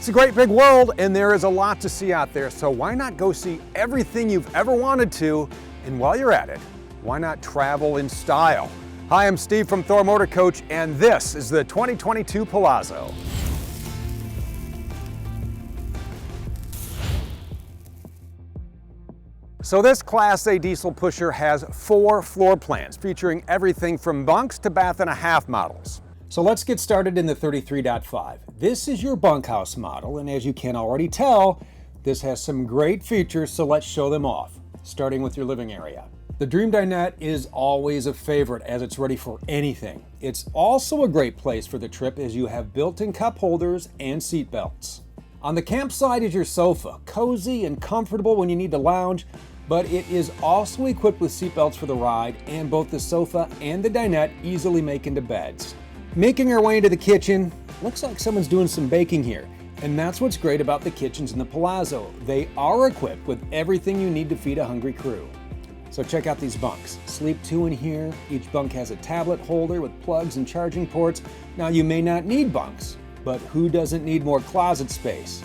It's a great big world and there is a lot to see out there, so why not go see everything you've ever wanted to, and while you're at it, why not travel in style? Hi, I'm Steve from Thor Motor Coach and this is the 2022 Palazzo. So this Class A diesel pusher has 4 floor plans featuring everything from bunks to bath and a half models. So let's get started in the 33.5. This is your bunkhouse model, and as you can already tell, this has some great features, so let's show them off, starting with your living area. The Dream Dinette is always a favorite as it's ready for anything. It's also a great place for the trip as you have built-in cup holders and seat belts. On the campsite is your sofa, cozy and comfortable when you need to lounge, but it is also equipped with seat belts for the ride, and both the sofa and the dinette easily make into beds. Making our way into the kitchen, looks like someone's doing some baking here. And that's what's great about the kitchens in the Palazzo. They are equipped with everything you need to feed a hungry crew. So check out these bunks. Sleep 2 in here. Each bunk has a tablet holder with plugs and charging ports. Now you may not need bunks, but who doesn't need more closet space?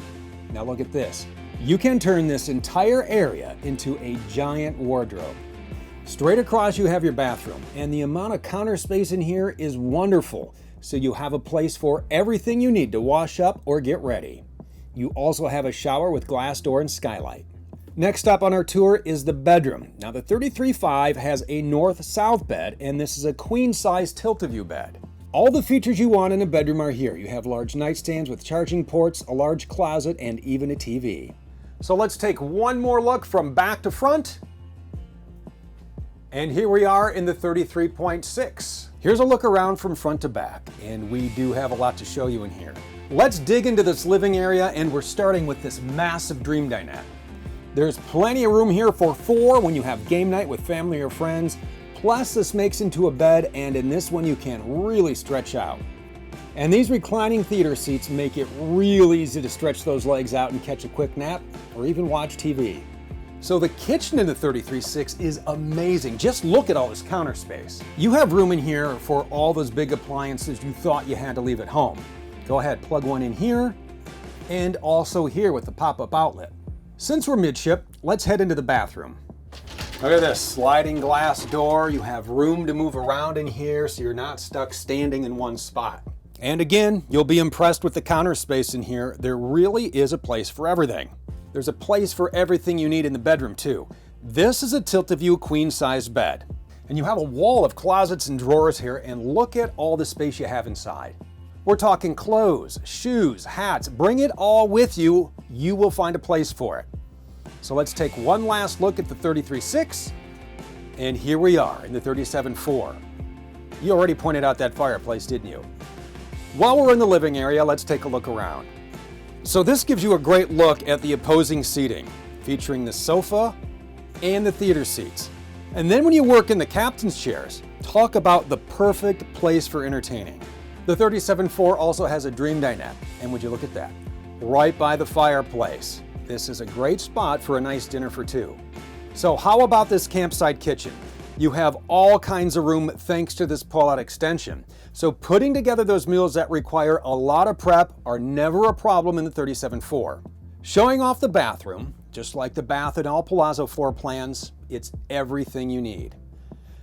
Now look at this. You can turn this entire area into a giant wardrobe. Straight across you have your bathroom, and the amount of counter space in here is wonderful, so you have a place for everything you need to wash up or get ready. You also have a shower with glass door and skylight. Next up on our tour is the bedroom. Now the 33.5 has a north-south bed, and this is a queen-size tilt-a-view bed. All the features you want in a bedroom are here. You have large nightstands with charging ports, a large closet, and even a TV. So let's take one more look from back to front. And here we are in the 33.6. Here's a look around from front to back, and we do have a lot to show you in here. Let's dig into this living area, and we're starting with this massive Dream Dinette. There's plenty of room here for 4 when you have game night with family or friends. Plus this makes into a bed, and in this one you can really stretch out. And these reclining theater seats make it real easy to stretch those legs out and catch a quick nap or even watch TV. So the kitchen in the 33.6 is amazing. Just look at all this counter space. You have room in here for all those big appliances you thought you had to leave at home. Go ahead, plug one in here, and also here with the pop-up outlet. Since we're midship, let's head into the bathroom. Look at this sliding glass door. You have room to move around in here so you're not stuck standing in one spot. And again, you'll be impressed with the counter space in here. There really is a place for everything. There's a place for everything you need in the bedroom too. This is a tilt-a-view queen-size bed. And you have a wall of closets and drawers here, and look at all the space you have inside. We're talking clothes, shoes, hats, bring it all with you. You will find a place for it. So let's take one last look at the 33.6, and here we are in the 37.4. You already pointed out that fireplace, didn't you? While we're in the living area, let's take a look around. So this gives you a great look at the opposing seating, featuring the sofa and the theater seats. And then when you work in the captain's chairs, talk about the perfect place for entertaining. The 37.4 also has a Dream Dinette, and would you look at that? Right by the fireplace. This is a great spot for a nice dinner for 2. So how about this campsite kitchen? You have all kinds of room thanks to this pull-out extension. So putting together those meals that require a lot of prep are never a problem in the 37.4. Showing off the bathroom, just like the bath in all Palazzo floor plans, it's everything you need.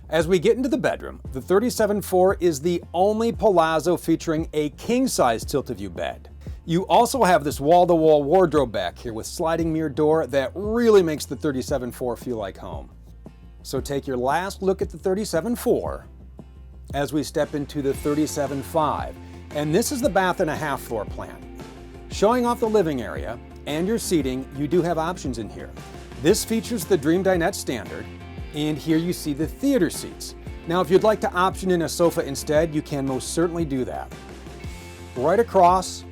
As we get into the bedroom, the 37.4 is the only Palazzo featuring a king-size tilt-a-view bed. You also have this wall-to-wall wardrobe back here with sliding mirror door that really makes the 37.4 feel like home. So take your last look at the 37.4 as we step into the 37.5. And this is the bath and a half floor plan. Showing off the living area and your seating, you do have options in here. This features the Dream Dinette standard, and here you see the theater seats. Now if you'd like to option in a sofa instead, you can most certainly do that. Right across,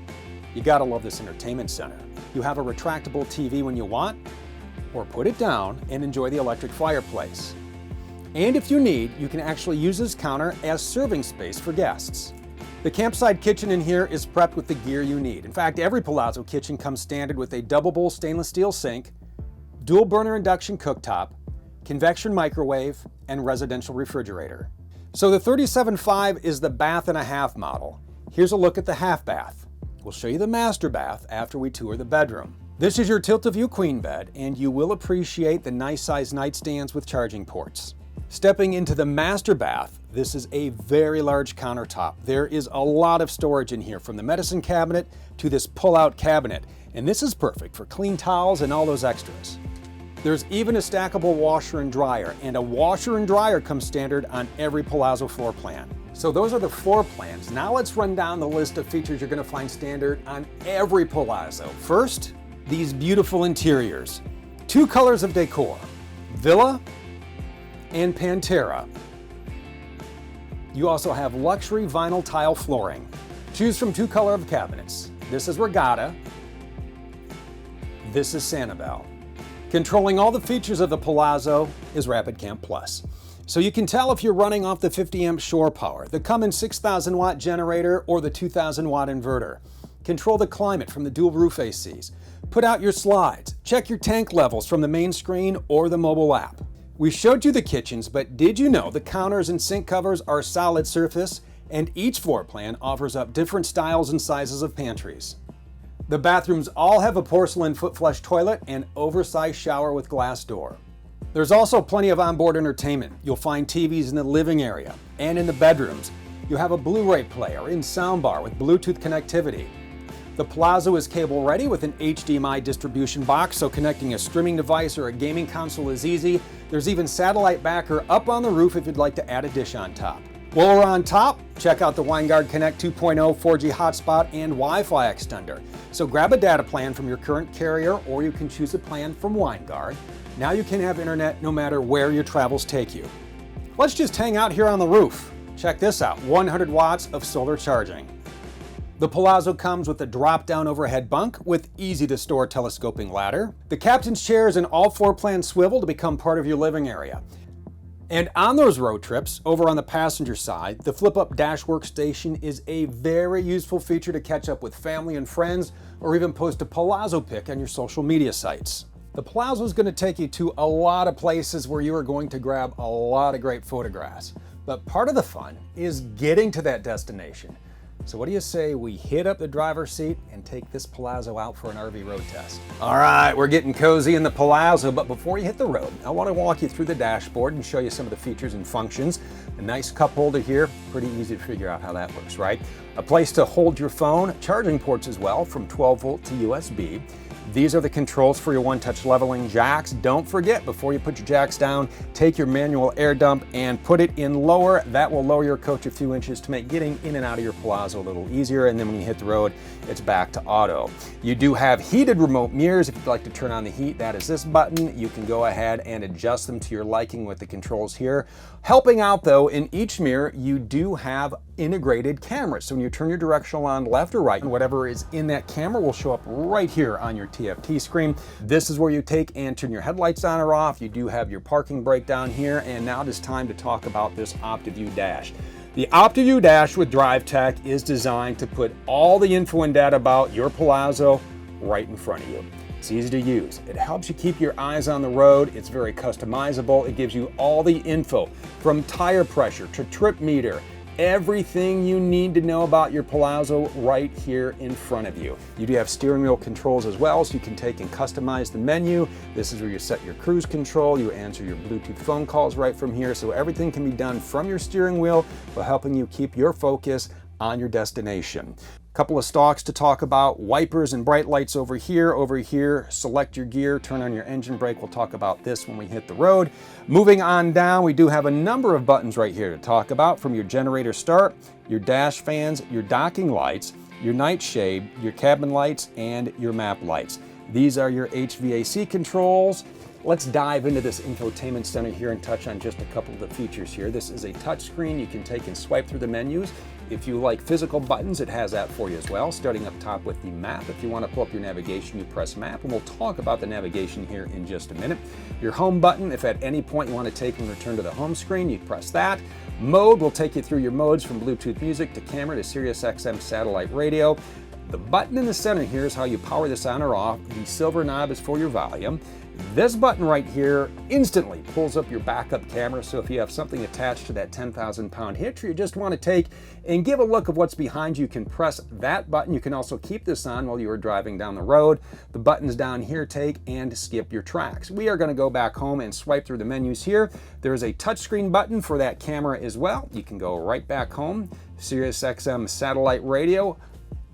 you gotta love this entertainment center. You have a retractable TV when you want, or put it down and enjoy the electric fireplace. And if you need, you can actually use this counter as serving space for guests. The campsite kitchen in here is prepped with the gear you need. In fact, every Palazzo kitchen comes standard with a double bowl stainless steel sink, dual burner induction cooktop, convection microwave, and residential refrigerator. So the 37.5 is the bath and a half model. Here's a look at the half bath. We'll show you the master bath after we tour the bedroom. This is your tilt-a-view queen bed, and you will appreciate the nice size nightstands with charging ports. Stepping into the master bath, this is a very large countertop. There is a lot of storage in here, from the medicine cabinet to this pull-out cabinet, and this is perfect for clean towels and all those extras. There's even a stackable washer and dryer, and a washer and dryer comes standard on every Palazzo floor plan. So those are the floor plans. Now let's run down the list of features you're going to find standard on every Palazzo. First, these beautiful interiors. 2 colors of decor, Villa and Pantera. You also have luxury vinyl tile flooring. Choose from 2 color of cabinets. This is Regatta. This is Sanibel. Controlling all the features of the Palazzo is Rapid Camp Plus. So you can tell if you're running off the 50 amp shore power, the Cummins 6,000 watt generator, or the 2,000 watt inverter. Control the climate from the dual roof ACs. Put out your slides. Check your tank levels from the main screen or the mobile app. We showed you the kitchens, but did you know the counters and sink covers are solid surface, and each floor plan offers up different styles and sizes of pantries. The bathrooms all have a porcelain foot flush toilet and oversized shower with glass door. There's also plenty of onboard entertainment. You'll find TVs in the living area and in the bedrooms. You have a Blu-ray player and soundbar with Bluetooth connectivity. The Palazzo is cable ready with an HDMI distribution box, so connecting a streaming device or a gaming console is easy. There's even satellite backer up on the roof if you'd like to add a dish on top. While we're on top, check out the WineGuard Connect 2.0 4G hotspot and Wi-Fi extender. So grab a data plan from your current carrier, or you can choose a plan from WineGuard. Now you can have internet no matter where your travels take you. Let's just hang out here on the roof. Check this out, 100 watts of solar charging. The Palazzo comes with a drop-down overhead bunk with easy-to-store telescoping ladder. The captain's chairs and all floor plans swivel to become part of your living area. And on those road trips, over on the passenger side, the flip-up dash workstation is a very useful feature to catch up with family and friends, or even post a Palazzo pic on your social media sites. The Palazzo is going to take you to a lot of places where you are going to grab a lot of great photographs. But part of the fun is getting to that destination. So what do you say we hit up the driver's seat and take this Palazzo out for an RV road test? All right, we're getting cozy in the Palazzo, but before you hit the road, I want to walk you through the dashboard and show you some of the features and functions. A nice cup holder here, pretty easy to figure out how that works, right? A place to hold your phone, charging ports as well from 12 volt to USB. These are the controls for your one-touch leveling jacks. Don't forget, before you put your jacks down, take your manual air dump and put it in lower. That will lower your coach a few inches to make getting in and out of your Palazzo a little easier, and then when you hit the road, it's back to auto. You do have heated remote mirrors. If you'd like to turn on the heat, that is this button. You can go ahead and adjust them to your liking with the controls here. Helping out though, in each mirror, you do have integrated cameras. So when you turn your directional on left or right, whatever is in that camera will show up right here on your TFT screen. This is where you take and turn your headlights on or off. You do have your parking brake down here, and now it is time to talk about this OptiView dash. The OptiView dash with DriveTech is designed to put all the info and data about your Palazzo right in front of you. It's easy to use. It helps you keep your eyes on the road. It's very customizable. It gives you all the info from tire pressure to trip meter, everything you need to know about your Palazzo right here in front of you. You do have steering wheel controls as well, so you can take and customize the menu. This is where you set your cruise control. You answer your Bluetooth phone calls right from here, so everything can be done from your steering wheel while helping you keep your focus on your destination. Couple of stalks to talk about, wipers and bright lights over here, select your gear, turn on your engine brake. We'll talk about this when we hit the road. Moving on down, we do have a number of buttons right here to talk about, from your generator start, your dash fans, your docking lights, your night shade, your cabin lights, and your map lights. These are your HVAC controls. Let's dive into this infotainment center here and touch on just a couple of the features here. This is a touch screen. You can take and swipe through the menus. If you like physical buttons, it has that for you as well. Starting up top with the map. If you want to pull up your navigation, you press map, and we'll talk about the navigation here in just a minute. Your home button, if at any point you want to take and return to the home screen, you press that. Mode will take you through your modes from Bluetooth music to camera to Sirius XM satellite radio. The button in the center here is how you power this on or off. The silver knob is for your volume. This button right here instantly pulls up your backup camera, so if you have something attached to that 10,000-pound hitch or you just want to take and give a look of what's behind you, you can press that button. You can also keep this on while you are driving down the road. The buttons down here take and skip your tracks. We are going to go back home and swipe through the menus here. There is a touchscreen button for that camera as well. You can go right back home. Sirius XM satellite radio.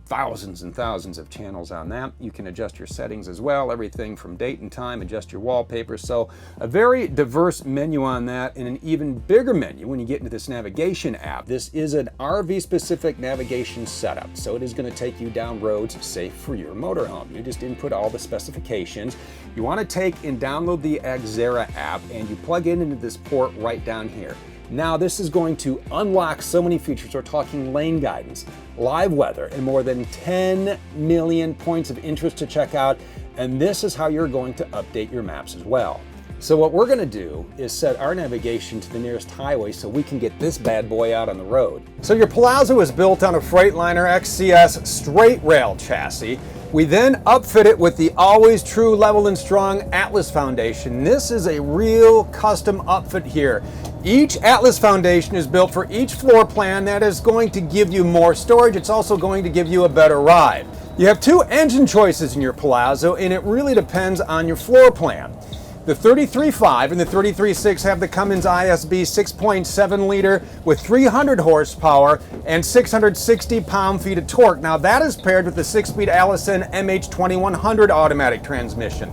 Thousands and thousands of channels on that. You can adjust your settings as well, everything from date and time, adjust your wallpaper. So a very diverse menu on that, and an even bigger menu when you get into this navigation app. This is an RV specific navigation setup, so it is going to take you down roads safe for your motorhome. You just input all the specifications. You want to take and download the Xera app, and you plug it into this port right down here. Now this is going to unlock so many features. We're talking lane guidance, live weather, and more than 10 million points of interest to check out. And this is how you're going to update your maps as well. So what we're going to do is set our navigation to the nearest highway so we can get this bad boy out on the road. So your Palazzo is built on a Freightliner XCS straight rail chassis. We then upfit it with the always true level and strong Atlas foundation. This is a real custom upfit here. Each Atlas foundation is built for each floor plan. That is going to give you more storage. It's also going to give you a better ride. You have two engine choices in your Palazzo, and it really depends on your floor plan. The 33.5 and the 33.6 have the Cummins ISB 6.7 liter with 300 horsepower and 660 pound-feet of torque. Now that is paired with the 6-speed Allison MH2100 automatic transmission.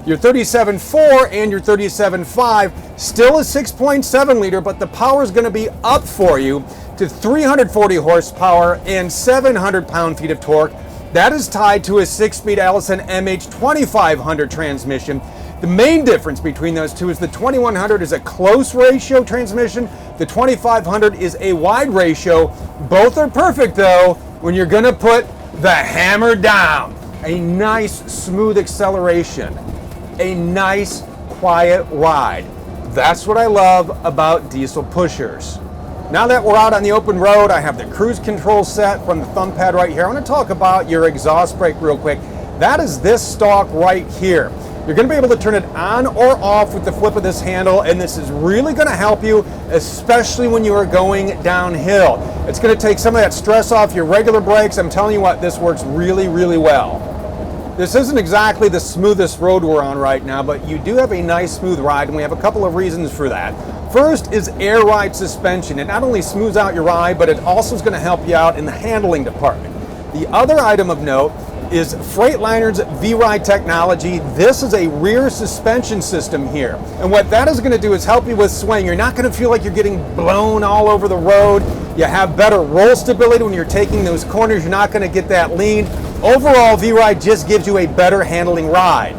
Your 37.4 and your 37.5 still is 6.7 liter, but the power is going to be up for you to 340 horsepower and 700 pound-feet of torque. That is tied to a 6-speed Allison MH2500 transmission. The main difference between those two is the 2100 is a close ratio transmission. The 2500 is a wide ratio. Both are perfect though when you're going to put the hammer down. A nice smooth acceleration. A nice quiet ride. That's what I love about diesel pushers. Now that we're out on the open road, I have the cruise control set from the thumb pad right here. I want to talk about your exhaust brake real quick. That is this stalk right here. You're going to be able to turn it on or off with the flip of this handle, and this is really going to help you, especially when you are going downhill. It's going to take some of that stress off your regular brakes. I'm telling you what, this works really, really well. This isn't exactly the smoothest road we're on right now, but you do have a nice smooth ride, and we have a couple of reasons for that. First is air ride suspension. It not only smooths out your ride, but it also is going to help you out in the handling department. The other item of note is Freightliner's V-Ride technology. This is a rear suspension system here. And what that is going to do is help you with swing. You're not going to feel like you're getting blown all over the road. You have better roll stability when you're taking those corners. You're not going to get that lean. Overall, V-Ride just gives you a better handling ride.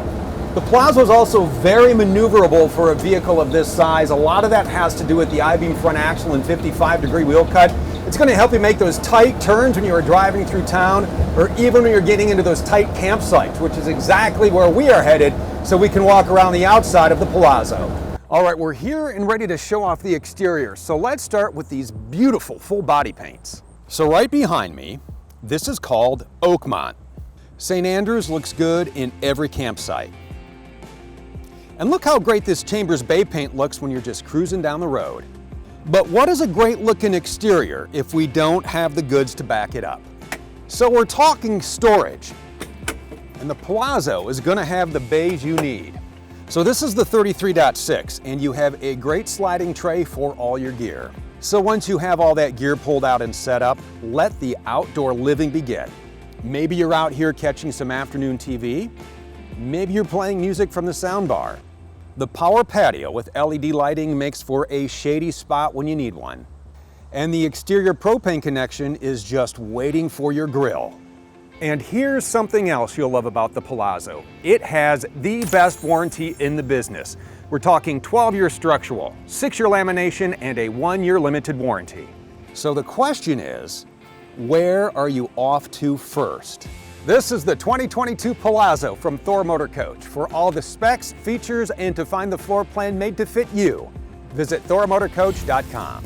The Palazzo is also very maneuverable for a vehicle of this size. A lot of that has to do with the I-beam front axle and 55-degree wheel cut. It's going to help you make those tight turns when you are driving through town, or even when you're getting into those tight campsites, which is exactly where we are headed, so we can walk around the outside of the Palazzo. All right, we're here and ready to show off the exterior. So let's start with these beautiful full body paints. So right behind me, this is called Oakmont. St. Andrews looks good in every campsite. And look how great this Chambers Bay paint looks when you're just cruising down the road. But what is a great looking exterior if we don't have the goods to back it up? So we're talking storage. And the Palazzo is going to have the bays you need. So this is the 33.6, and you have a great sliding tray for all your gear. So once you have all that gear pulled out and set up, let the outdoor living begin. Maybe you're out here catching some afternoon TV. Maybe you're playing music from the soundbar. The power patio with LED lighting makes for a shady spot when you need one. And the exterior propane connection is just waiting for your grill. And here's something else you'll love about the Palazzo. It has the best warranty in the business. We're talking 12-year structural, 6-year lamination, and a 1-year limited warranty. So the question is, where are you off to first? This is the 2022 Palazzo from Thor Motor Coach. For all the specs, features, and to find the floor plan made to fit you, visit thormotorcoach.com.